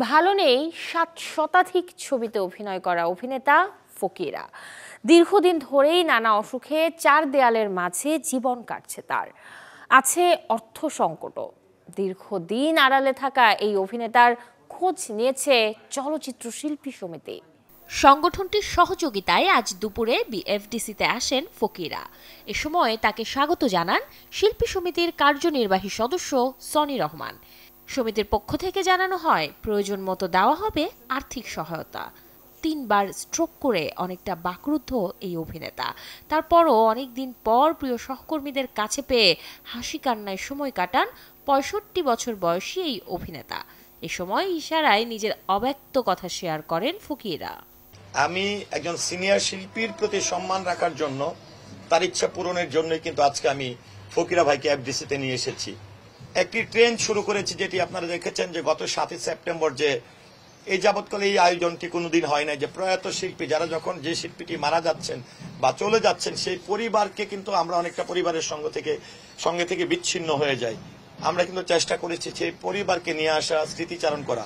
ভালো নেই 7 শতাধিক ছবিতে অভিনয় করা অভিনেতা ফকিরা। দীর্ঘদিন ধরেই নানা অসুখে চার দেয়ালের মাঝে জীবন কাটছে তার। আছে অর্থ সংকটও। দীর্ঘদিন আড়ালে থাকা এই অভিনেতার খোঁজ নিয়েছে চলচ্চিত্র শিল্পী সমিতি। সংগঠনটির সহযোগিতায় আজ দুপুরে বিএফডিসিতে আসেন ফকিরা। এ সময় তাকে স্বাগত জানান শিল্পী সমিতির কার্যনির্বাহী সদস্য সনি রহমান। সমিতির পক্ষ থেকে জানানো হয়, প্রয়োজন মতো দেওয়া হবে আর্থিক সহায়তা। 3বার স্ট্রোক করে অনেকটা বাকরুদ্ধ এই অভিনেতা। তারপরও অনেকদিন পর প্রিয় সহকর্মীদের কাছে পেয়ে হাসি কান্নায় সময় কাটান 65 বছর বয়সী এই অভিনেতা। এ সময় ইশারায় নিজের অব্যক্ত কথা শেয়ার করেন ফকিরা। আমি একজন সিনিয়র শিল্পীর প্রতি সম্মান রাখার জন্য, তার ইচ্ছা পূরণের জন্যই কিন্তু আজকে আমি ফকিরা ভাইকে এফডিসিতে নিয়ে এসেছি। একটি ট্রেন শুরু করেছি, যেটি আপনারা দেখেছেন যে গত 7 সেপ্টেম্বর যে এই যাবৎকালে এই আয়োজনটি কোনোদিন হয় না, যে প্রয়াত শিল্পী যারা যখন যে শিল্পীটি মারা যাচ্ছেন বা চলে যাচ্ছেন সেই পরিবারকে কিন্তু আমরা অনেকটা পরিবারের সঙ্গে থেকে বিচ্ছিন্ন হয়ে যাই। আমরা কিন্তু চেষ্টা করেছি সেই পরিবারকে নিয়ে আসা, স্মৃতিচারণ করা।